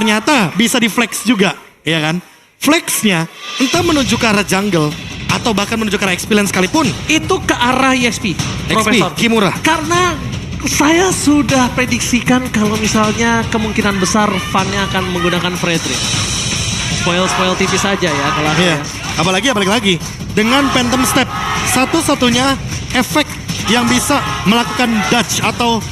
ternyata bisa di flex juga, ya kan? Flexnya entah menuju ke arah jungle atau bahkan menuju ke arah experience sekalipun. Itu ke arah EXP, Profesor. Kimura. Karena saya sudah prediksikan kalau misalnya kemungkinan besar Van-nya akan menggunakan Fredrin. Spoil tipis saja ya kalau aku Iya. ya. Apalagi dengan Phantom Step, satu-satunya efek yang bisa melakukan dodge atau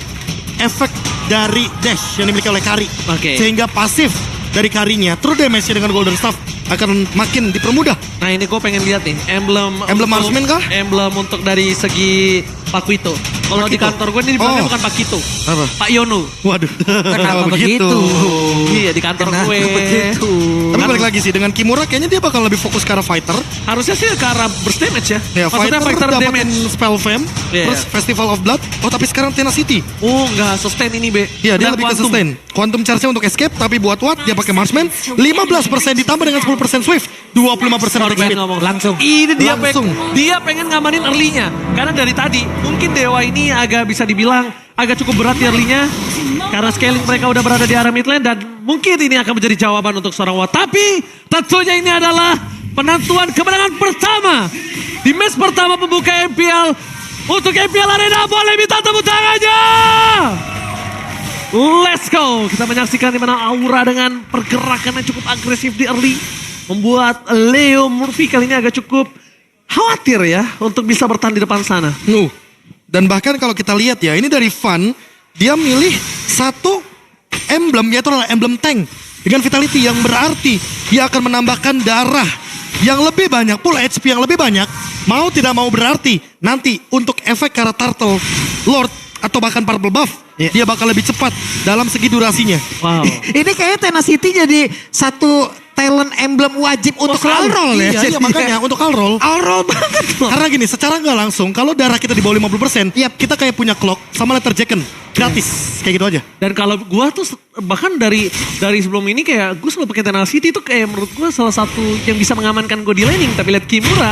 efek dari dash yang dimiliki oleh Kari. Oke. Sehingga pasif dari Karinya, true damage-nya dengan Golden Staff akan makin dipermudah. Nah ini gue pengen lihat nih, emblem Marksman kah? Emblem untuk dari segi Paquito. Kalau di Paquito. kantor gue ini dibilangnya Oh. bukan Paquito. Apa? Pak Yono. Waduh. Kenapa begitu? Iya di kantor Kenapa gue. begitu? Tapi balik lagi sih, dengan Kimura kayaknya dia bakal lebih fokus ke arah fighter. Harusnya sih ke arah burst damage ya. Ya, Maksudnya fighter dapatin damage. spell fam, Iya. terus Festival of Blood. Oh tapi sekarang Tenacity. Oh enggak, sustain ini Be. Iya dia Udah lebih ke quantum. sustain. Quantum charge-nya untuk escape, tapi buat what? Dia pakai Marksman. 15% ditambah dengan 10% Swift. 25% Sorry, speed. gue ngomong Langsung. Ini Langsung. dia pengen ngamanin early-nya. Karena dari tadi mungkin Dewa ini agak bisa dibilang agak cukup berat di early-nya. Karena scaling mereka udah berada di arah mid lane dan mungkin ini akan menjadi jawaban untuk seorang Watt. Tapi tentunya ini adalah penentuan kemenangan pertama di match pertama pembuka MPL untuk MPL Arena. Boleh minta tepuk tangannya. Let's go. Kita menyaksikan di mana Aura dengan pergerakan yang cukup agresif di early membuat Leo Murphy kali ini agak cukup khawatir ya untuk bisa bertahan di depan sana. Dan bahkan kalau kita lihat ya, ini dari Van, dia milih satu emblem, yaitu adalah emblem tank. Dengan vitality yang berarti dia akan menambahkan darah yang lebih banyak, full HP yang lebih banyak. Mau tidak mau berarti nanti untuk efek karena Turtle Lord atau bahkan Purple Buff, dia bakal lebih cepat dalam segi durasinya. Wow. Ini kayaknya Tenacity jadi satu talent emblem wajib untuk selalu. all-roll ya. Iya, makanya untuk all-roll. All-roll banget loh. Karena gini, secara nggak langsung, kalau darah kita di bawah 50%, kita kayak punya clock sama letter jacken. Gratis, kayak gitu aja. Dan kalau gua tuh bahkan dari sebelum ini kayak gue selalu pakai Tenacity itu kayak menurut gua salah satu yang bisa mengamankan gue di laning. Tapi lihat Kimura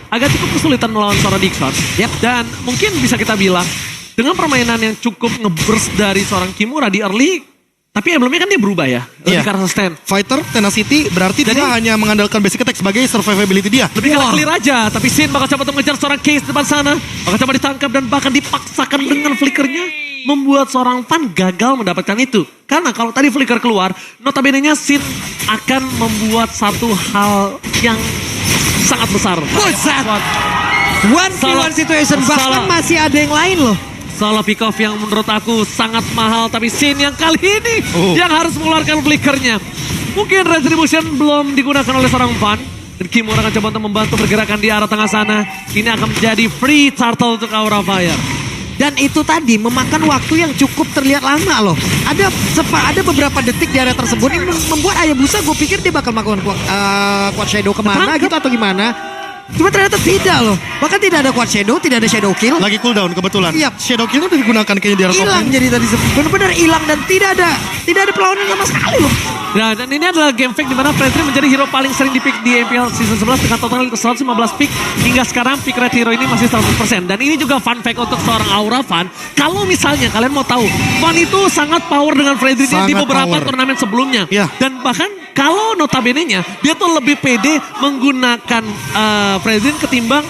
agak cukup kesulitan melawan seorang Dixon. Dan mungkin bisa kita bilang dengan permainan yang cukup ngeburst dari seorang Kimura di early, tapi emblemnya kan dia berubah ya. Lebih ke arah sustain. Fighter, Tenacity, berarti Jadi- dia hanya mengandalkan basic attack sebagai survivability dia. Lebih ke arah clear aja. Tapi Sin bakal coba untuk mengejar seorang Case di depan sana. Bakal coba ditangkap dan bahkan dipaksakan dengan flickernya. Membuat seorang Van gagal mendapatkan itu. Karena kalau tadi flicker keluar, notabene-nya Sin akan membuat satu hal yang sangat besar. Buset. One v Salah- one situation. Bahkan salah. masih ada yang lain loh. Solo pick off yang menurut aku sangat mahal. Tapi Sin yang kali ini yang harus mengeluarkan flickernya. Mungkin Retribution belum digunakan oleh seorang Van. Dan Kimura akan coba untuk membantu pergerakan di arah tengah sana. Ini akan menjadi free turtle untuk Aura Fire. Dan itu tadi memakan waktu yang cukup terlihat lama loh. Ada beberapa detik di area tersebut ini membuat Hayabusa gue pikir dia bakal melakukan quad shadow kemana gitu atau gimana. Cuma ternyata tidak loh. Bahkan tidak ada quad shadow, tidak ada shadow kill. Lagi cooldown kebetulan. Iya. Shadow kill udah digunakan kayaknya di arah top Hilang lane. jadi tadi benar-benar hilang dan tidak ada perlawanan sama sekali loh. Nah, dan ini adalah game fake di mana Fredrin menjadi hero paling sering di pick di MPL season 11 dengan total 115 pick. Hingga sekarang pick rate hero ini masih 100%. Dan ini juga fun fact untuk seorang Aura Van. Kalau misalnya kalian mau tahu, Van itu sangat power dengan Fredrin di Sangat beberapa power. turnamen sebelumnya. Iya. Dan bahkan kalau notabene-nya, dia tuh lebih pede menggunakan Fredrin ketimbang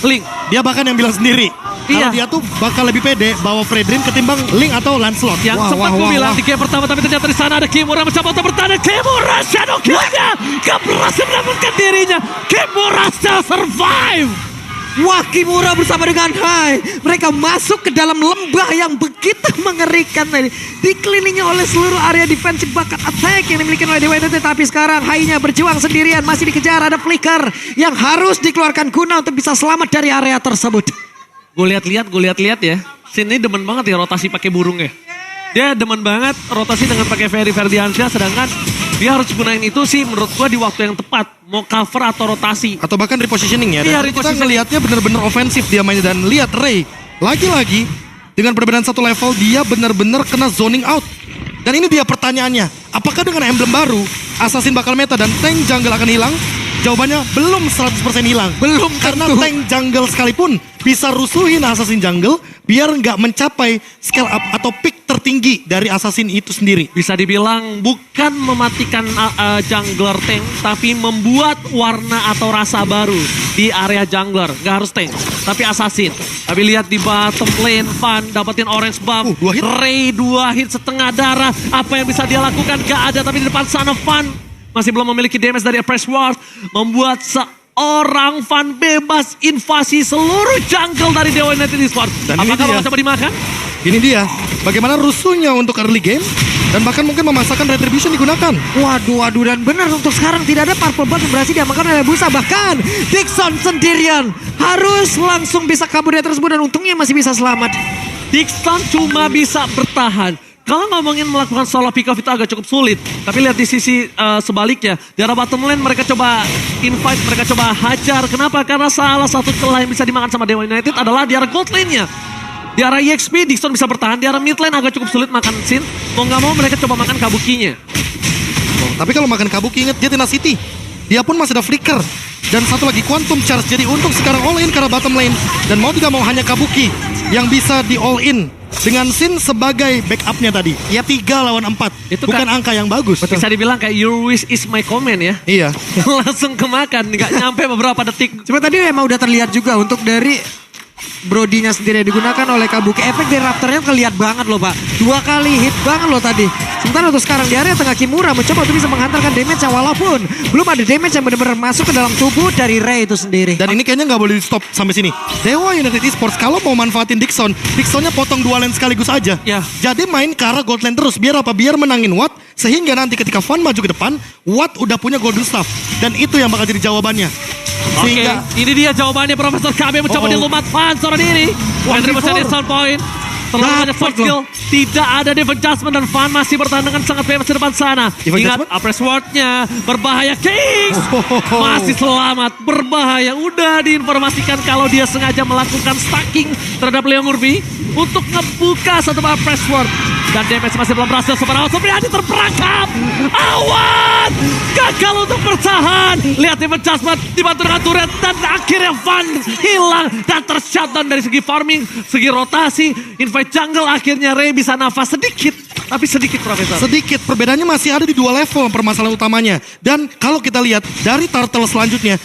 Link. Dia bahkan yang bilang sendiri. Iya. Kalau dia tuh bakal lebih pede bawa Fredrin ketimbang Link atau Lancelot. Yang sempat gue bilang di game pertama, tapi ternyata di sana ada Kimura mencoba untuk bertahan. Kimura shadow kill-nya gak berhasil mendapatkan dirinya. Kimura still survive. Wah, Kimura bersama dengan Hai. Mereka masuk ke dalam lembah yang begitu mengerikan tadi. Dikelilingi oleh seluruh area defensive bakat attack yang dimiliki oleh Dewa United. Tapi sekarang Hai-nya berjuang sendirian. Masih dikejar, ada flicker yang harus dikeluarkan guna untuk bisa selamat dari area tersebut. Gue lihat-lihat ya. Sini demen banget ya rotasi pakai burung ya. Dia demen banget rotasi dengan pakai Ferry Ferdiansyah. Sedangkan dia harus gunain itu sih menurut gue di waktu yang tepat. Mau cover atau rotasi. Atau bahkan repositioning ya. Iya, Dan kita repositioning. ngelihatnya bener-bener ofensif dia mainnya. Dan lihat Ray, lagi-lagi dengan perbedaan satu level dia bener-bener kena zoning out. Dan ini dia pertanyaannya, apakah dengan emblem baru Assassin bakal meta dan tank jungle akan hilang? Jawabannya belum 100% hilang. Belum Karena tentu. tank jungle sekalipun bisa rusuhin assassin jungle biar nggak mencapai scale up atau peak tertinggi dari assassin itu sendiri. Bisa dibilang bukan mematikan jungler tank, tapi membuat warna atau rasa baru di area jungler. Gak harus tank, tapi assassin. Tapi lihat di bottom lane, Van dapetin orange buff. 2 hit. Ray 2 hit setengah darah. Apa yang bisa dia lakukan? Gak ada, tapi di depan sana Van masih belum memiliki damage dari Press Ward. Membuat seorang Van bebas invasi seluruh jungle dari Dewa United Esports. Dan ini Apakah dia. bakal coba dimakan? Ini dia, bagaimana rusuhnya untuk early game dan bahkan mungkin memasakkan retribution digunakan. Waduh, dan benar untuk sekarang tidak ada purple buff yang berhasil diamankan oleh Busa. Bahkan Dixon sendirian harus langsung bisa kabur dari tersebut dan untungnya masih bisa selamat. Dixon cuma bisa bertahan. Kalau ngomongin melakukan solo pick off itu agak cukup sulit. Tapi lihat di sisi sebaliknya. Di arah bottom lane mereka coba invite, mereka coba hajar. Kenapa? Karena salah satu celah yang bisa dimakan sama Dewa United adalah di arah gold lane-nya. Di arah EXP, Dixon bisa bertahan. Di arah mid lane agak cukup sulit makan Sin. Mau nggak mau mereka coba makan Kabukinya. Tapi kalau makan Kabuki inget dia tenacity. Dia pun masih ada flicker. Dan satu lagi quantum charge. Jadi untuk sekarang all in ke arah bottom lane. Dan mau tidak mau hanya Kabuki yang bisa di all in. Dengan Sin sebagai backupnya tadi. Ya 3 lawan 4. Itu bukan kan- angka yang bagus. Bisa dibilang kayak your wish is my command ya. Iya. Langsung kemakan, nggak nyampe beberapa detik. Cuma tadi emang udah terlihat juga untuk dari Brodinya sendiri digunakan oleh Kabuki. Efek dari Raptornya terlihat banget loh Pak. 2 kali hit banget loh tadi. Sementara untuk sekarang di area tengah Kimura mencoba untuk bisa menghantarkan damage yang walaupun belum ada damage yang benar-benar masuk ke dalam tubuh dari Ray itu sendiri. Dan ini kayaknya nggak boleh di stop sampai sini. Dewa United Esports kalau mau manfaatin Dixon, Dixonnya potong 2 lane sekaligus aja. Ya. Jadi main ke arah gold lane terus. Biar apa? Biar menangin Watt. Sehingga nanti ketika Van maju ke depan, Watt udah punya golden staff. Dan itu yang bakal jadi jawabannya. Oke, Sehingga ini dia jawabannya Profesor KB mencoba dilumat Van seorang diri. One Henry before. mencari sound point. Terlalu banyak Dapat soft skill. Tidak ada defense adjustment dan Van masih bertahan dengan sangat bebas di depan sana. Defense Ingat, adjustment? Press Ward-nya berbahaya. Kings masih selamat. Berbahaya. Udah diinformasikan kalau dia sengaja melakukan stacking terhadap Leo Murphy untuk ngebuka satu Press Ward. Dan damage masih belum berhasil. Super Supriyadi terperangkap. Awan! Gagal untuk bertahan. Lihat defense adjustment dibantu dengan turret. Dan akhirnya Van hilang. Dan tershutdown dari segi farming, segi rotasi. Invite jungle akhirnya Ray bisa nafas sedikit. Tapi sedikit Profesor. sedikit perbedaannya masih ada di 2 level permasalahan utamanya. Dan kalau kita lihat dari turtle selanjutnya,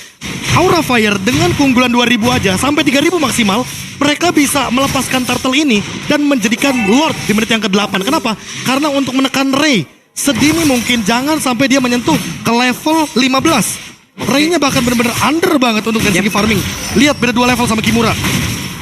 Aura Fire dengan keunggulan 2000 aja sampai 3000 maksimal, mereka bisa melepaskan turtle ini dan menjadikan Lord di menit yang ke-8. Kenapa? Karena untuk menekan Ray sedini mungkin, jangan sampai dia menyentuh ke level 15. Ray-nya bahkan benar-benar under banget untuk dari segi farming. Lihat beda 2 level sama Kimura.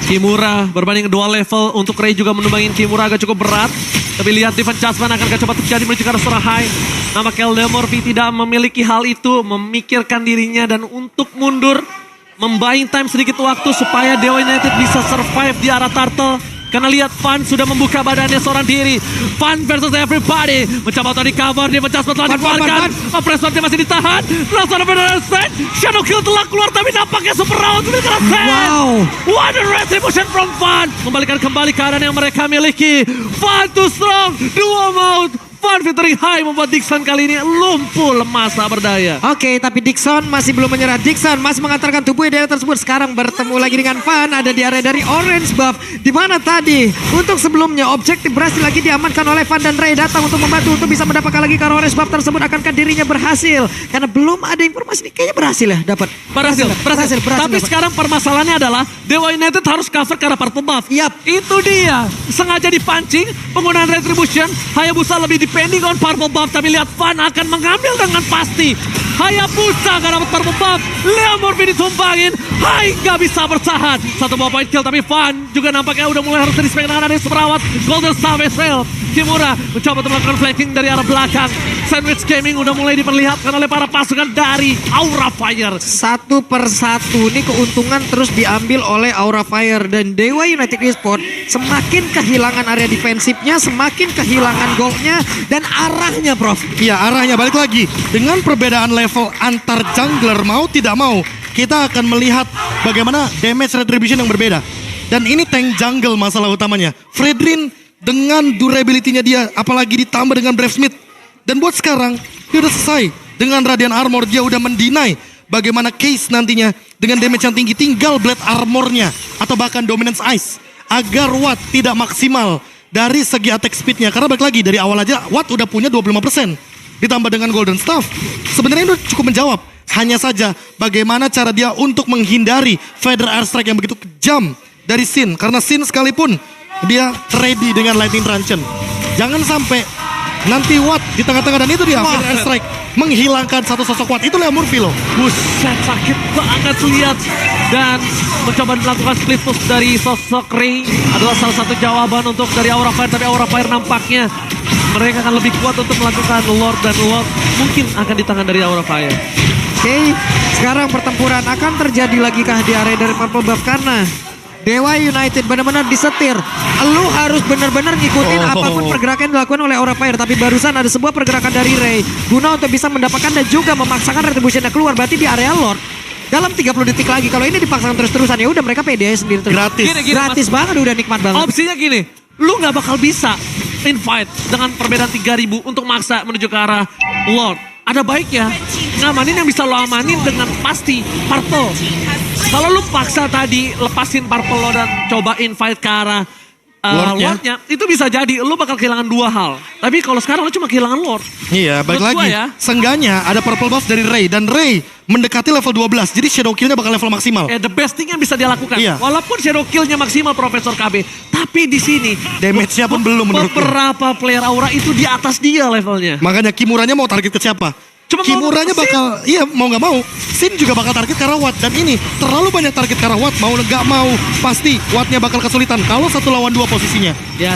Kimura berbanding 2 level untuk Ray juga menumbangin Kimura agak cukup berat. Tapi lihat defense adjustment akan coba terjadi menuju ke arah seorang high. Nampaknya Leo Murphy tidak memiliki hal itu, memikirkan dirinya dan untuk mundur, membuying time sedikit waktu supaya Dewa United bisa survive di arah turtle. Karena lihat Van sudah membuka badannya seorang diri. Van versus everybody. Mencoba untuk di-cover. Dia mencoba telah dikeluarkan. Pressure masih ditahan. Langsung ada benar set. Shadow Kill telah keluar. Tapi nampaknya super round. Wow. What a retribution from Van. Membalikan kembali keadaan yang mereka miliki. Van too strong. Dua maut. Van featuring high membuat Dixon kali ini lumpuh, lemas, tak berdaya. Oke, tapi Dixon masih belum menyerah. Dixon masih mengantarkan tubuh di area tersebut. Sekarang bertemu lagi dengan Van. Ada di area dari orange buff. Di mana tadi untuk sebelumnya objektif berhasil lagi diamankan oleh Van dan Ray datang untuk membantu untuk bisa mendapatkan lagi karena orange buff tersebut. Akankah dirinya berhasil? Karena belum ada informasi ini. Kayaknya berhasil ya dapat. Berhasil. Tapi dapat. sekarang permasalahannya adalah Dewa United harus cover ke arah purple buff. Yap. Itu dia. Sengaja dipancing. Penggunaan retribution. Hayabusa lebih depending on purple buff. Tapi lihat Van akan mengambil dengan pasti. Hayabusa gak dapat purple buff. Leo Murphy ditumbangin. Hai gak bisa bertahan. Satu buah point kill. Tapi Van juga nampaknya udah mulai harus di-spek dengan ada seperawat. Golden Star Vessel. Kimura mencoba untuk melakukan flanking dari arah belakang. Sandwich Gaming udah mulai diperlihatkan oleh para pasukan dari Aura Fire. Satu persatu ini keuntungan terus diambil oleh Aura Fire dan Dewa United Esports semakin kehilangan area defensifnya, semakin kehilangan goldnya dan arahnya, Prof. Iya, arahnya balik lagi. Dengan perbedaan level antar jungler, mau tidak mau, kita akan melihat bagaimana damage retribution yang berbeda. Dan ini tank jungle masalah utamanya. Fredrin dengan durability-nya dia, apalagi ditambah dengan Brave Smith. Dan buat sekarang, dia udah selesai. Dengan Radiant Armor, dia udah mendinai bagaimana Case nantinya dengan damage yang tinggi tinggal Blade Armornya atau bahkan Dominance Ice agar Watt tidak maksimal dari segi attack speednya. Karena balik lagi dari awal aja Watt udah punya 25%. Ditambah dengan Golden Staff, sebenarnya itu cukup menjawab. Hanya saja bagaimana cara dia untuk menghindari Feather Airstrike yang begitu kejam dari Sin. Karena Sin sekalipun dia ready dengan Lightning Truncheon. Jangan sampai nanti Watt di tengah-tengah, dan itu dia Feather Airstrike menghilangkan satu sosok Watt. Itu Leo Murphy loh. Buset, sakit banget lihat. Dan mencoba melakukan split push dari sosok Ray adalah salah satu jawaban untuk dari Aura Fire. Tapi Aura Fire nampaknya mereka akan lebih kuat untuk melakukan Lord, dan Lord mungkin akan di tangan dari Aura Fire. Oke, sekarang pertempuran akan terjadi lagi kah di area dari Purple Buff karena Dewa United benar-benar disetir. Lu harus benar-benar ngikutin apapun pergerakan yang dilakukan oleh Aura Fire. Tapi barusan ada sebuah pergerakan dari Ray guna untuk bisa mendapatkan dan juga memaksakan Retribution-nya keluar. Berarti di area Lord dalam 30 detik lagi. Kalau ini dipaksakan terus-terusan ya udah mereka pede aja sendiri terus. Gratis. Gini, Gratis banget, udah nikmat banget. Opsinya gini, lu nggak bakal bisa invite dengan perbedaan 3.000 untuk maksa menuju ke arah Lord. Ada baiknya ngamanin yang bisa lo amanin dengan pasti Purple. Kalau lu paksa tadi lepasin Purple lo dan coba invite ke arah Lordnya, itu bisa jadi lu bakal kehilangan dua hal. Tapi kalau sekarang lu cuma kehilangan Lord. Iya, balik Menurut lagi. gua ya. Seenggaknya ada purple buff dari Ray, dan Ray mendekati level 12. Jadi shadow kill-nya bakal level maksimal. The best thing yang bisa dia lakukan. Iya. Walaupun shadow kill-nya maksimal Profesor KB, tapi di sini Damage-nya pun belum menurutku. beberapa player Aura itu di atas dia levelnya. Makanya Kimuranya mau target ke siapa? Cuma Kimuranya mau bakal, iya mau nggak mau, Sin juga bakal target ke arah Watt. Dan ini terlalu banyak target ke arah Watt, mau nggak mau pasti Wattnya bakal kesulitan kalau 1 lawan 2 posisinya. Ya,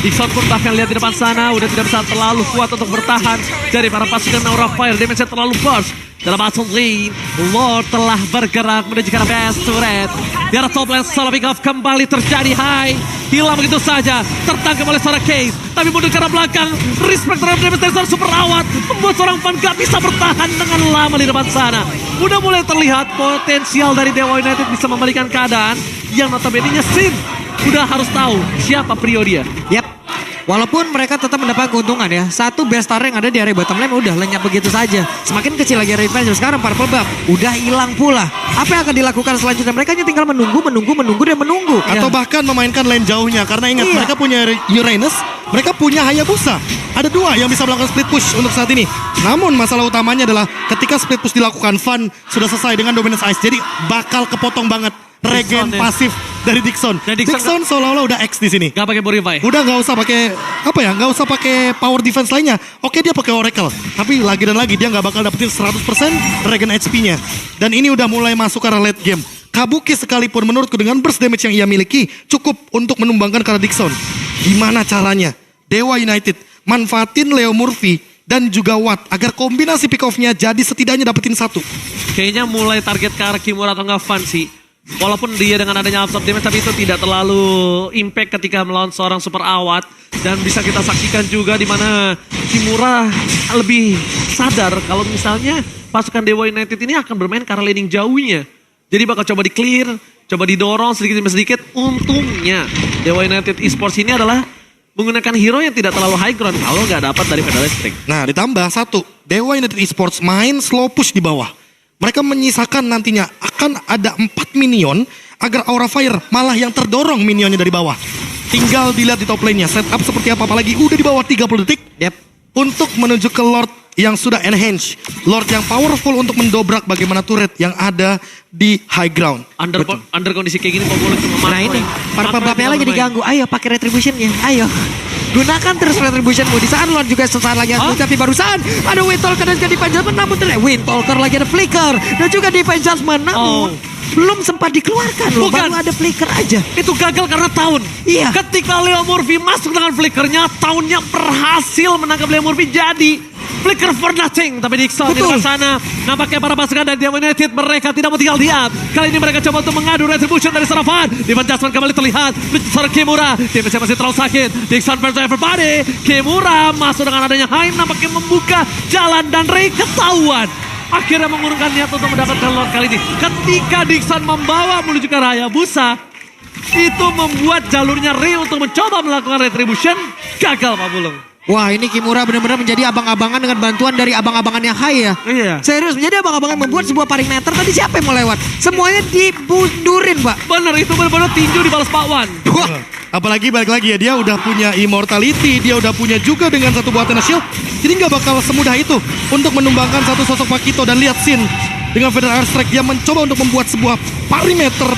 Dixon pun bahkan lihat di depan sana udah tidak bisa terlalu kuat untuk bertahan dari para pasukan Aura Fire. Damage-nya terlalu burst. Dalam bottom lane, Lord telah bergerak menuju ke arah best turret. Di arah top lane, solo pick off kembali terjadi. High, hilang begitu saja. Tertangkap oleh seorang Case. Tapi mundur ke arah belakang. Respect terhadap damage dari seorang super awat. Membuat seorang fan gak bisa bertahan dengan lama di depan sana. Udah mulai terlihat potensial dari Dewa United bisa membalikan keadaan. Yang notabene-nya Sin udah harus tahu siapa prio dia. Yap. Walaupun mereka tetap mendapat keuntungan ya. Satu best star yang ada di area bottom lane udah lenyap begitu saja. Semakin kecil lagi area defense. Sekarang Purple Buff udah hilang pula. Apa yang akan dilakukan selanjutnya? Mereka hanya tinggal menunggu dan menunggu. Atau bahkan memainkan lane jauhnya. Karena ingat, Iya. mereka punya Uranus, mereka punya Hayabusa. Ada 2 yang bisa melakukan split push untuk saat ini. Namun masalah utamanya adalah ketika split push dilakukan, Van sudah selesai dengan Dominance Ice. Jadi bakal kepotong banget regen Dixon, ya. pasif dari Dixon. Dan Dixon Seolah-olah udah X di sini. Gak pakai Borify. Udah nggak usah pakai nggak usah pakai power defense lainnya. Oke, dia pakai Oracle, tapi lagi dan lagi dia nggak bakal dapetin 100% regen HP-nya. Dan ini udah mulai masuk ke arah late game. Kabuki sekalipun menurutku dengan burst damage yang ia miliki cukup untuk menumbangkan ke arah Dixon. Gimana caranya? Dewa United manfaatin Leo Murphy dan juga Watt agar kombinasi pick off-nya jadi setidaknya dapetin 1. Kayaknya mulai target ke arah Kimura atau nggak Van sih. Walaupun dia dengan adanya absorb damage, tapi itu tidak terlalu impact ketika melawan seorang super awat. Dan bisa kita saksikan juga di mana Kimura lebih sadar kalau misalnya pasukan Dewa United ini akan bermain ke arah laning jauhnya. Jadi bakal coba di-clear, coba didorong sedikit demi sedikit. Untungnya Dewa United Esports ini adalah menggunakan hero yang tidak terlalu high ground kalau nggak dapat dari pedal listrik. Nah, ditambah 1, Dewa United Esports main slow push di bawah. Mereka menyisakan nantinya akan ada 4 minion agar Aura Fire malah yang terdorong minionnya dari bawah. Tinggal dilihat di top lane-nya setup seperti apa, apalagi udah di bawah 30 detik. Yap. Untuk menuju ke Lord yang sudah enhance. Lord yang powerful untuk mendobrak bagaimana turret yang ada di high ground. Under kondisi kayak gini kok boleh cuma Nah ini, Purple Buff-nya lagi bermain. diganggu. Ayo pakai Retribution-nya, ayo. Gunakan terus Retribution-mu. Di saat Lord juga sesaat lagi Hah? tapi barusan ada Wind Talker dan juga Defense Judgment. Namun terlihat Wind Talker lagi ada Flicker. Dan juga Defense Judgment. Namun belum sempat dikeluarkan loh. Bukan. Baru ada Flicker aja. Itu gagal karena Taun. Iya. Ketika Leo Murphy masuk dengan flickernya, Taunnya berhasil menangkap Leo Murphy. Jadi flicker for nothing. Tapi Dixon di Betul. depan sana, nampaknya para pasukan dari Dewa United mereka tidak mau tinggal diam. Kali ini mereka coba untuk mengadu retribution dari Sarafan. Defense Judgment kembali terlihat. Seorang Kimura, defense masih terlalu sakit. Dixon versus everybody. Kimura masuk dengan adanya Haim, nampaknya membuka jalan dan Ray ketahuan. Akhirnya mengurungkan niat untuk mendapatkan Lord kali ini. Ketika Dixon membawa menuju ke Hayabusa, itu membuat jalurnya Ray untuk mencoba melakukan retribution gagal, Pak Bulung. Wah, ini Kimura benar-benar menjadi abang-abangan dengan bantuan dari abang-abangannya Hai ya. Iya. Serius, menjadi abang-abangan membuat sebuah perimeter. Tadi siapa yang mau lewat? Semuanya dibundurin, Pak. Bener, itu bener-bener tinju dibalas Pak Wan. Wah, Apalagi balik lagi ya, dia udah punya immortality, dia udah punya juga dengan satu buah Athena Shield. Jadi nggak bakal semudah itu untuk menumbangkan satu sosok Pakito. Dan lihat Sin dengan Feather Airstrike, dia mencoba untuk membuat sebuah perimeter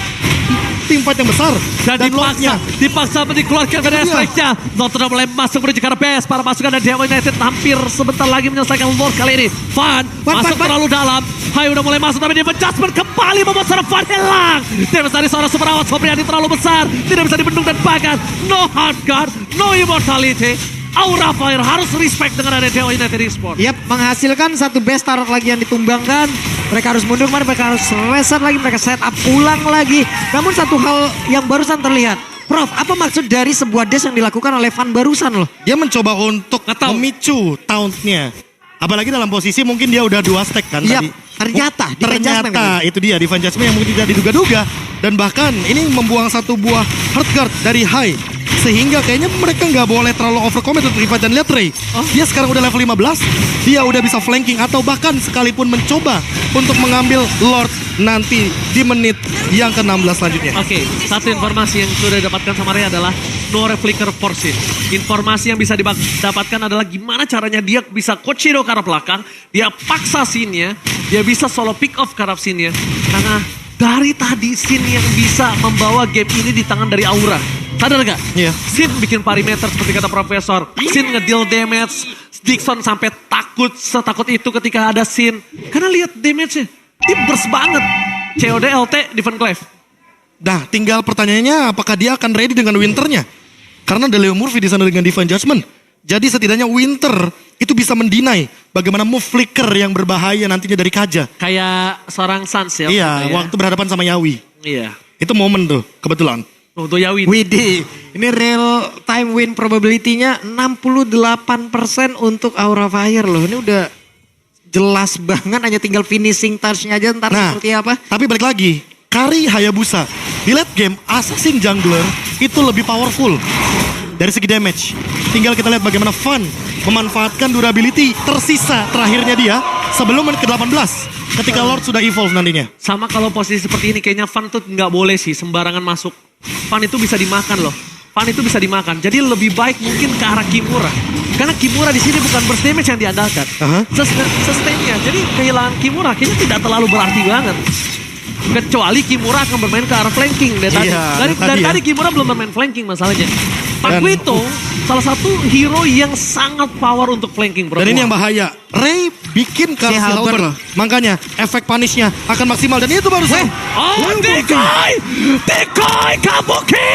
tim fight yang besar. Dan Lordnya dipaksa dikeluarkan dari Iya. aspeknya. Lord sudah mulai masuk menuju ke base. Para pasukan dari Dewa United hampir sebentar lagi menyelesaikan Lord kali ini. Fan masuk Fan. terlalu dalam. Hai udah mulai masuk tapi dia adjustment kembali membuat seorang Fan hilang. Damage dari seorang super awat Sopriani terlalu besar. Tidak bisa dibendung dan bahkan no hard guard, no immortality. Aura Fire harus respect dengan ada Dewa United Esports. Yap, menghasilkan satu base turret lagi yang ditumbangkan. Mereka harus mundur, mereka harus reset lagi, mereka set up ulang lagi. Namun satu hal yang barusan terlihat. Prof, apa maksud dari sebuah dash yang dilakukan oleh Fan barusan loh? dia mencoba untuk Nggak tahu. memicu tauntnya. Apalagi dalam posisi mungkin dia udah 2 stack kan Iya, tadi. ternyata, Divine Judgment Ternyata itu dia Divine Judgment yang mungkin tidak diduga-duga. Dan bahkan ini membuang satu buah Heart Guard dari Hai. Sehingga kayaknya mereka nggak boleh terlalu overcommit untuk revive. Dan lihat Ray, dia sekarang udah level 15, dia udah bisa flanking atau bahkan sekalipun mencoba untuk mengambil Lord nanti di menit yang ke-16 selanjutnya. Oke, satu informasi yang sudah didapatkan sama Ray adalah no reflicker force. Informasi yang bisa didapatkan adalah gimana caranya dia bisa Kochido ke arah belakang, dia paksa scene-nya, dia bisa solo pick off ke arah scene-nya. Karena dari tadi scene yang bisa membawa game ini di tangan dari Aura. Sadar gak? Iya. Sin bikin perimeter seperti kata Profesor. Sin ngedeal damage. Dixon sampai setakut itu ketika ada Sin. Karena lihat damage-nya. Dia burst banget. COD LT Divine Clef. Nah, tinggal pertanyaannya apakah dia akan ready dengan Winternya? Karena ada Leo Murphy di sana dengan Divine Judgment. Jadi setidaknya Winter itu bisa mendinai bagaimana move flicker yang berbahaya nantinya dari Kaja. Kayak seorang Sans ya. Iya, gitu ya. waktu berhadapan sama Yawi. Iya. Itu momen tuh, kebetulan. Untuk Yawi. Widih, ini real time win probability-nya 68% untuk Aura Fire loh. Ini udah jelas banget, hanya tinggal finishing touch-nya aja ntar Nah, seperti apa. tapi balik lagi, Kari Hayabusa di late game Assassin Jungler itu lebih powerful dari segi damage. Tinggal kita lihat bagaimana Fan memanfaatkan durability tersisa terakhirnya dia sebelum menit ke-18 ketika Lord sudah evolve nantinya. Sama kalau posisi seperti ini kayaknya Fan tuh nggak boleh sih sembarangan masuk. Fan itu bisa dimakan loh. Fan itu bisa dimakan. Jadi lebih baik mungkin ke arah Kimura. Karena Kimura di sini bukan burst damage yang diandalkan. Aha. Sustain-nya. Jadi kehilangan Kimura kayaknya tidak terlalu berarti banget. Kecuali Kimura akan bermain ke arah flanking dari tadi. Iya, dari tadi ya. tadi Kimura belum bermain flanking masalahnya. Dan- Pakuito salah satu hero yang sangat power untuk flanking bro. Dan ini yang bahaya. Ray bikin Karl Si Halberd Halberd. loh. Makanya efek punishnya akan maksimal. Dan itu baru Oh, Decoy Kabuki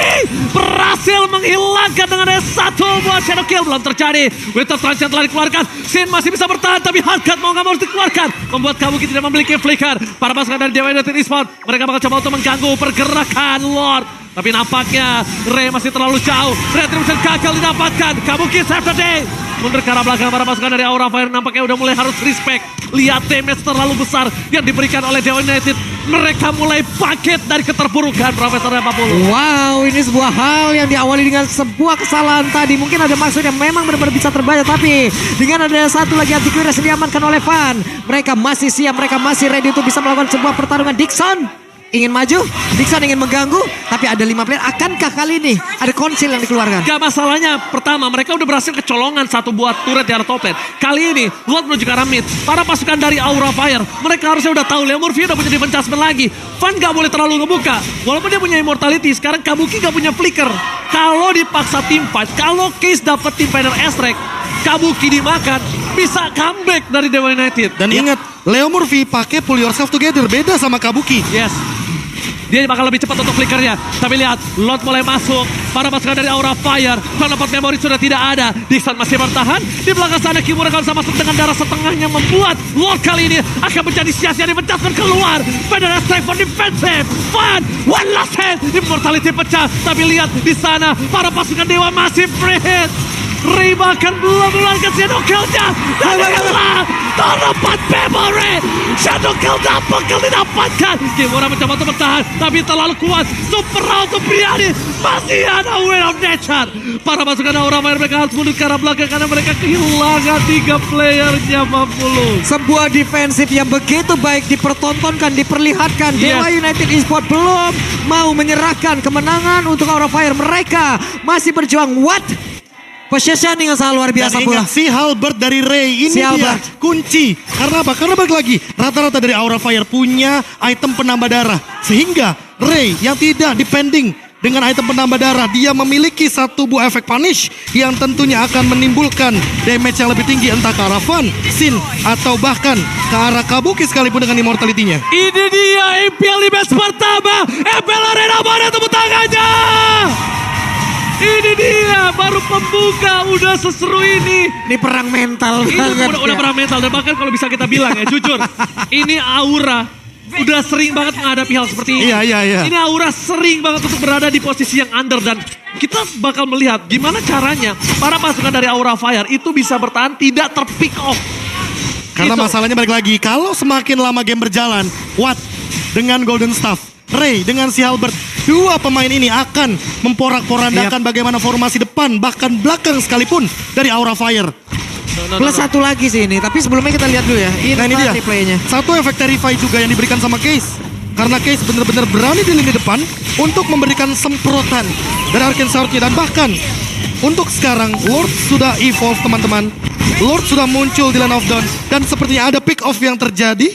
berhasil menghilangkan dengan ada satu buah shadow kill. Belum terjadi. Winter Trance yang telah dikeluarkan. Sin masih bisa bertahan tapi Hardcut mau nggak mau harus dikeluarkan. Membuat Kabuki tidak memiliki flicker. Para pasukan dari Dewa United Esports, mereka bakal coba untuk mengganggu pergerakan Lord. Tapi nampaknya Ray masih terlalu jauh. Retribution gagal didapatkan. Kabuki save the day. Mundur ke arah belakang para pasukan dari Aura Fire nampaknya udah mulai harus respect. Lihat damage terlalu besar yang diberikan oleh Dewa United. Mereka mulai bangkit dari keterpurukan Profesor Papulu. Wow, ini sebuah hal yang diawali dengan sebuah kesalahan tadi. Mungkin ada maksud yang memang benar-benar bisa terbaca. Tapi dengan ada satu lagi anti-Queries yang diamankan oleh Fan. Mereka masih siap, mereka masih ready untuk bisa melakukan sebuah pertarungan. Dixon ingin maju, Dixon ingin mengganggu. Tapi ada 5 player, akankah kali ini ada konsil yang dikeluarkan? Gak masalahnya, pertama mereka udah berhasil kecolongan satu buah turret di arah top lane. Kali ini, Lord menuju ke arah mid. Para pasukan dari Aura Fire, mereka harusnya udah tahu Leo Murphy udah punya defense adjustment lagi. Fan gak boleh terlalu ngebuka. Walaupun dia punya immortality, sekarang Kabuki gak punya flicker. Kalau dipaksa team fight, kalau Case dapat team fighter S-Rank, Kabuki dimakan, bisa comeback dari Dewa United. Dan ingat, Leo Murphy pakai pull yourself together. Beda sama Kabuki. Yes. Dia bakal lebih cepat untuk flickernya. Tapi lihat, Lord mulai masuk. Para pasukan dari Aura Fire. Pendapat memori sudah tidak ada. Dixon masih bertahan. Di belakang sana Kimura kalau sama dengan darah setengahnya membuat Lord kali ini akan menjadi sia-sia. Dipecahkan keluar. Federal strike for defensive. Fun. One last hit. Immortality pecah. Tapi lihat di sana para pasukan Dewa masih free hit. Ray bahkan belum mengeluarkan Shadow Kill-nya. Dan inilah terdapat memory. Shadow Kill double kill didapatkan. Kimura mencoba untuk bertahan, tapi terlalu kuat. Super round Supriyadi masih ada Will of Nature. Para pasukan Aura Fire mereka harus mundur ke arah belakang karena mereka kehilangan 3 playernya Mapulung. Sebuah defensif yang begitu baik dipertontonkan, diperlihatkan. Yes. Dewa United Esports belum mau menyerahkan kemenangan untuk Aura Fire. Mereka masih berjuang. What? Positioning yang sangat luar biasa Dan pula. ingat si Halberd dari Ray ini Si dia Halberd. kunci. Karena apa? Karena balik lagi rata-rata dari Aura Fire punya item penambah darah. Sehingga Ray yang tidak depending dengan item penambah darah, dia memiliki satu buah efek punish yang tentunya akan menimbulkan damage yang lebih tinggi entah ke arah Van, Sin, atau bahkan ke arah Kabuki sekalipun dengan immortality-nya. Ini dia MPL di match pertama. MPL Arena mana tepuk tangannya? Ini dia baru pembuka udah seseru ini. Ini perang mental Ini banget. udah ya. perang mental dan bahkan kalau bisa kita bilang ya jujur, ini Aura udah sering banget menghadapi hal seperti ini. Iya. Ini Aura sering banget untuk berada di posisi yang under dan kita bakal melihat gimana caranya para pasukan dari Aura Fire itu bisa bertahan tidak terpick off. Karena Gitu. masalahnya balik lagi, kalau semakin lama game berjalan, Watt dengan Golden Staff, Ray dengan si Halberd, dua pemain ini akan memporak-porandakan bagaimana formasi depan, bahkan belakang sekalipun dari Aura Fire. Plus satu lagi sih ini. Tapi sebelumnya kita lihat dulu ya. Nah ini dia, Playnya. satu efek Terrify juga yang diberikan sama Case. Karena Case benar-benar berani di lini depan untuk memberikan semprotan dari Arcane Sword-nya. Dan bahkan untuk sekarang Lord sudah evolve teman-teman. Lord sudah muncul di Land of Dawn. Dan sepertinya ada pick off yang terjadi.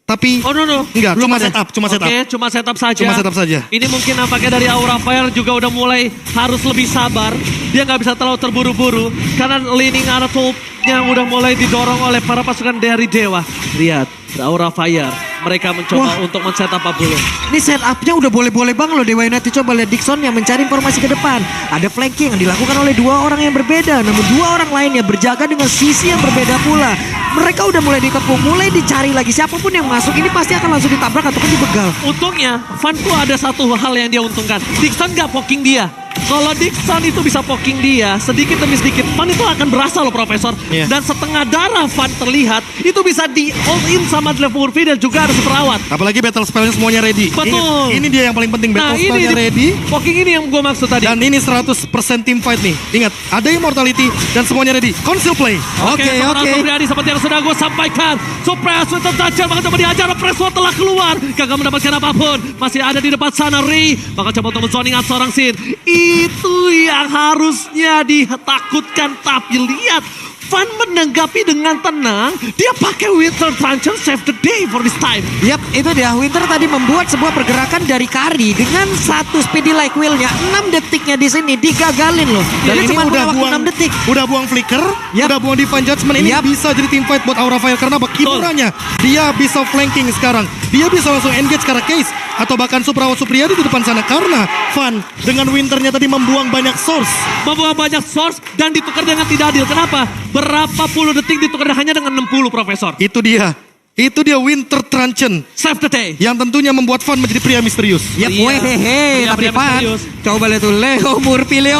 Tapi Oh no. enggak, Belum cuma ada. setup, cuma setup. Oke, cuma setup saja. Cuma setup saja. Ini mungkin nampaknya dari Aura Fire juga udah mulai harus lebih sabar. Dia nggak bisa terlalu terburu-buru karena leaning arah top-nya udah mulai didorong oleh para pasukan dari Dewa. Lihat, Aura Fire. Mereka mencoba Wah. untuk men-setup Mapulung. Ini setupnya udah boleh-boleh bang loh Dewa United. Coba lihat Dixon yang mencari informasi ke depan. Ada flanking yang dilakukan oleh dua orang yang berbeda. Namun dua orang lainnya berjaga dengan sisi yang berbeda pula. Mereka udah mulai dikepung, mulai dicari lagi. Siapapun yang masuk ini pasti akan langsung ditabrak ataupun dibegal. Untungnya, Vanku ada satu hal yang dia untungkan. Dixon nggak poking dia. Kalau Dixon itu bisa poking dia, sedikit demi sedikit, Van itu akan berasa loh Profesor. Iya. Dan setengah darah Van terlihat, itu bisa di all in sama Level Murphy dan juga harus perawat. Apalagi battle spellnya semuanya ready. Betul. Ingat, ini dia yang paling penting, battle Nah ini spellnya ready. poking ini yang gue maksud tadi. Dan ini 100% team fight nih. Ingat, ada immortality dan semuanya ready. Conceal play. Oke. Supriyadi seperti yang sudah gue sampaikan. Supres untuk Dajjal bakal coba dihajar. Preswa telah keluar. Gagal mendapatkan apapun. Masih ada di depan sana Ray. Bakal coba untuk menzoning out seorang Sin. Itu yang harusnya ditakutkan. Tapi lihat. Van menanggapi dengan tenang. Dia pakai Winter Truncheon save the day for this time. Yap, itu dia. Winter tadi membuat sebuah pergerakan dari Kari dengan satu speedy like wheel-nya. 6 detiknya di sini digagalin loh. Dan Jadi ini cuma udah punya waktu buang 6 detik. Udah buang flicker, Yap. udah buang divine judgment. Ini Yap. bisa jadi team fight buat Aura Fire karena apa? Kimuranya dia bisa flanking sekarang. Dia bisa langsung engage ke arah Case atau bahkan Suprawat Supriyadi di depan sana karena Van dengan Winternya tadi membuang banyak source. Membawa banyak source dan ditukar dengan tidak adil. Kenapa? Berapa puluh detik ditukar hanya dengan 60 Profesor. Itu dia. Itu dia Winter Truncheon Save the day. yang tentunya membuat Van menjadi pria misterius. Yap, Iya. wehehe, tapi Pria-pria Van. misterius. Coba lihat tuh, Leo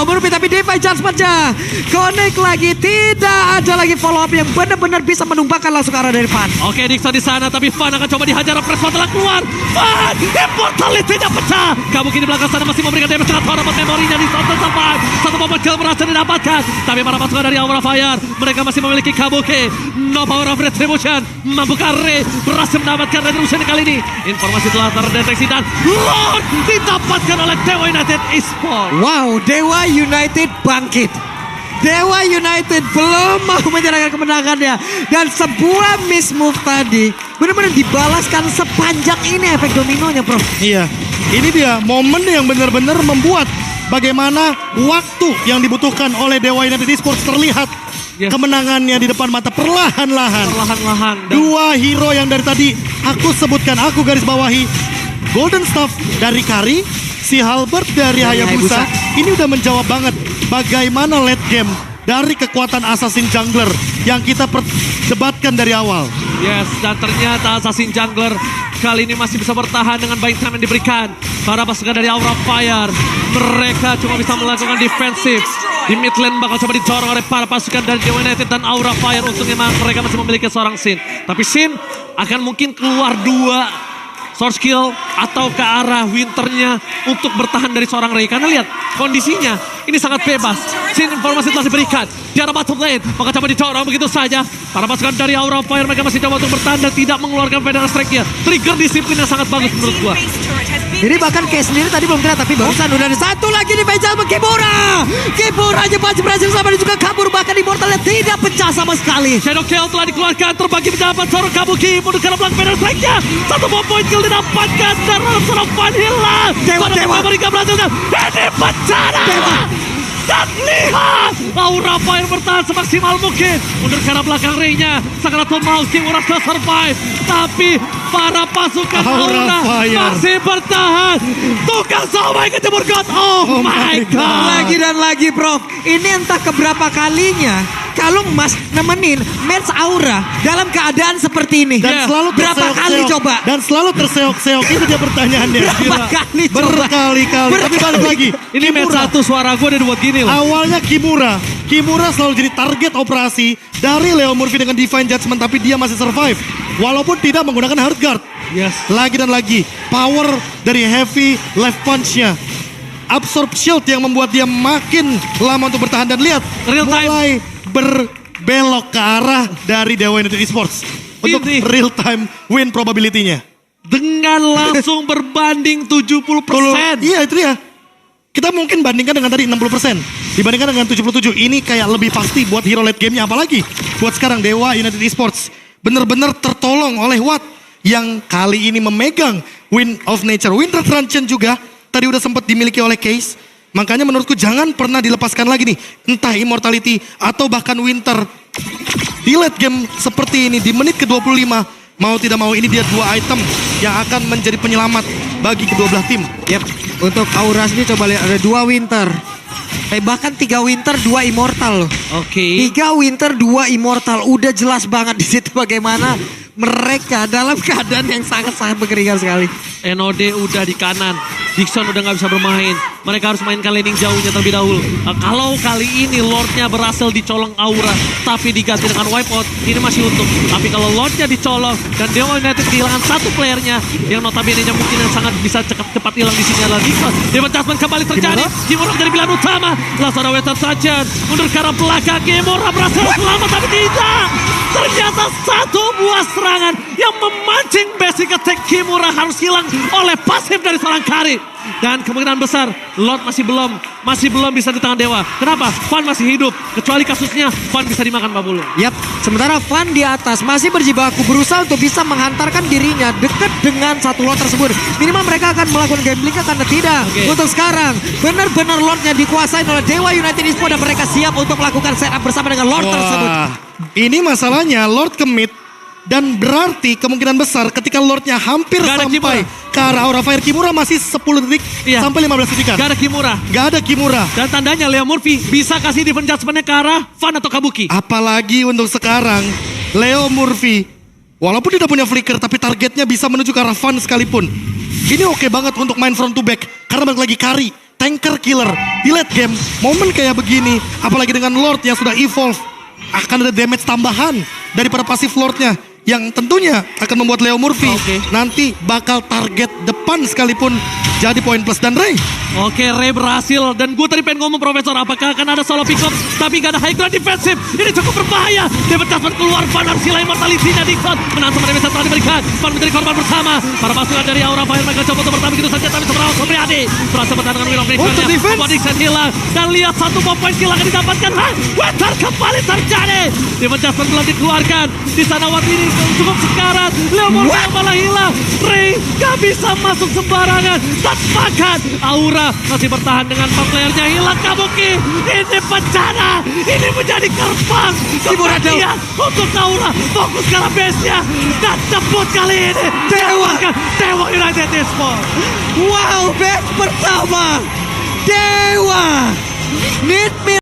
Murphy, tapi Divine Judgment-nya connect lagi, tidak ada lagi follow up yang benar-benar bisa menumpahkan langsung ke arah dari Van. Oke, Dixon di sana, tapi Van akan coba dihajar. Preswa telah keluar. Van, immortality-nya pecah. Kamu kini belakang sana masih memberikan damage dengan power memorinya di Sound Survive. Satu momen kill berhasil didapatkan. Tapi para pasukan dari Aura Fire, mereka masih memiliki Kabuki. No power of retribution. Mampukah Ray berhasil mendapatkan retribution kali ini? Informasi telah terdeteksi dan Lord didapatkan oleh Dewa United Esports. Wow, Dewa United bangkit. Dewa United belum mau menyerahkan kemenangannya. Dan sebuah miss move tadi benar-benar dibalaskan sepanjang ini efek dominonya, Bro. Iya, ini dia momen yang benar-benar membuat bagaimana waktu yang dibutuhkan oleh Dewa United Esports terlihat. Yes. Kemenangannya di depan mata perlahan-lahan. Perlahan-lahan. Dan Dua hero yang dari tadi aku sebutkan, aku garis bawahi. Golden Staff dari Kari, si Halberd dari Hayabusa. Ini udah menjawab banget bagaimana late game dari kekuatan Assassin Jungler yang kita perdebatkan dari awal. Yes, dan ternyata Assassin Jungler kali ini masih bisa bertahan dengan baik time yang diberikan. Para pasukan dari Aura Fire, mereka cuma bisa melakukan defensif. Di mid lane bakal coba didorong oleh para pasukan dari Dewa United dan Aura Fire. Untungnya mereka masih memiliki seorang Sin. Tapi Sin akan mungkin keluar 2 sword skill atau ke arah Winternya untuk bertahan dari seorang Ray. Karena lihat kondisinya ini sangat bebas. Sin informasi telah diberikan di arah bottom lane. Maka coba didorong begitu saja. Para pasukan dari Aura Fire mereka masih coba untuk bertahan dan tidak mengeluarkan Federal Strike-nya. Trigger disiplin yang sangat bagus menurut gua. Jadi bahkan Case sendiri tadi belum kena, tapi barusan udah ada satu lagi di meja sama Kimura. Kimura aja pasti berhasil sama dan juga kabur, bahkan Immortalnya tidak pecah sama sekali. Shadow Kill telah dikeluarkan, terbagi mendapat seorang Kabuki. Mundur karena belakang Federal Strike-nya. Satu bomb point kill didapatkan karena seorang Van hilang. Dewa. Mereka berhasil. Ini bencana. Dan lihat Aura Fire bertahan semaksimal mungkin. Mundur ke arah belakang ring-nya. Sangat mau Kimura sudah survive. Tapi para pasukan Aura Fire masih bertahan. Tukang somai kecebur God. Oh my God. Lagi dan lagi, Prof. Ini entah keberapa kalinya Kalung Mas nemenin match Aura dalam keadaan seperti ini. Dan selalu berapa kali terseok-seok. coba? Dan selalu terseok-seok. Itu dia pertanyaannya. Berapa kali coba? Berkali-kali. Tapi balik lagi. Ini match Kimura. 1 suara gue udah dibuat gini loh. Awalnya Kimura selalu jadi target operasi dari Leo Murphy dengan Divine Judgment, tapi dia masih survive walaupun tidak menggunakan hard guard. Yes. Lagi dan lagi power dari heavy left punch-nya, absorb shield yang membuat dia makin lama untuk bertahan. Dan lihat Real time. mulai berbelok ke arah dari Dewa United Esports untuk Ini. real time win probability-nya. Dengan langsung berbanding 70%. Iya itu dia. Kita mungkin bandingkan dengan tadi 60%. Dibandingkan dengan 77. Ini kayak lebih pasti buat hero late game-nya. Apalagi buat sekarang Dewa United Esports benar-benar tertolong oleh Watt yang kali ini memegang Wind of Nature. Winter Truncheon juga tadi udah sempat dimiliki oleh Case. Makanya menurutku jangan pernah dilepaskan lagi nih. Entah Immortality atau bahkan Winter. Di late game seperti ini di menit ke-25. Mau tidak mau ini dia 2 item yang akan menjadi penyelamat bagi kedua belah tim. Yep. Untuk Aura sendiri coba lihat ada 2 Winter. Bahkan 3 Winter 2 Immortal loh. Oke. 3 Winter 2 Immortal. Udah jelas banget di situ bagaimana mereka dalam keadaan yang sangat-sangat mengerikan sekali. NOD udah di kanan. Dixon udah gak bisa bermain. Mereka harus mainkan laning jauhnya terlebih dahulu. Kalau kali ini Lordnya berhasil dicolong Aura, tapi diganti dengan wipeout, ini masih untung. Tapi kalau Lordnya dicolong dan Dewa United kehilangan satu playernya, yang notabene-nya mungkin yang sangat bisa cepat hilang di sini adalah Dixon. Devon Jasmine kembali terjadi. Kimura menjadi pilihan utama. Langsung ada Wetan Sajen. Mundur ke arah belakang. Kimura berhasil selamat, tapi tidak. Ternyata satu buah serangan yang memancing basic attack Kimura harus hilang oleh pasif dari seorang Kari. Dan kemungkinan besar Lord masih belum bisa di tangan Dewa. Kenapa? Van masih hidup. Kecuali kasusnya Van bisa dimakan Babulu. Yap, sementara Van di atas masih berjibaku berusaha untuk bisa menghantarkan dirinya dekat dengan satu Lord tersebut. Minimal mereka akan melakukan gambling karena tidak. Oke. Untuk sekarang benar-benar Lordnya dikuasai oleh Dewa United Esports dan mereka siap untuk melakukan setup bersama dengan Lord tersebut. Ini masalahnya Lord kemit. Dan berarti kemungkinan besar ketika Lordnya hampir Gak ada sampai Kimura. ke arah Aura Fire, Kimura masih 10 detik Iya. sampai 15 detik. Gak ada Kimura. Gak ada Kimura. Dan tandanya Leo Murphy bisa kasih defense judgment-nya ke arah Van atau Kabuki. Apalagi untuk sekarang Leo Murphy, walaupun tidak punya flicker tapi targetnya bisa menuju ke arah Van sekalipun. Ini oke banget untuk main front to back karena balik lagi Kari, tanker killer di late game. Momen kayak begini, apalagi dengan Lord yang sudah evolve, akan ada damage tambahan daripada pasif Lordnya yang tentunya akan membuat Leo Murphy nanti bakal target depan sekalipun jadi poin plus. Dan Ray, Oke, Ray berhasil. Dan gue tadi pengen ngomong Profesor, apakah akan ada solo pick up tapi gak ada high ground defensive. Ini cukup berbahaya. David Jasmine keluar, Van harus hilang immortality-nya. Dixon menang sama David setelah diberikan. Van menjadi korban bersama. Para pasukan dari Aura Fire mereka coba untuk bertahan begitu saja, tapi seberapa Supriyadi berhasil bertahan dengan Will of Untuk Nature-nya. defense. Membuat Dixon hilang. Dan lihat satu bomb point kill akan didapatkan. Wetar kembali terjadi. David Jasmine belum dikeluarkan. Di sana Watt ini cukup sekarat. Leo Murphy malah hilang. Ray gak bisa masuk sembarangan. Bahkan Aura masih bertahan dengan playernya hilang. Kabuki, ini bencana. Ini menjadi gerbang kematian untuk Aura. Fokus ke arah base-nya dan tebut kali ini Dewa United Esports. Wow, match pertama Dewa. Need me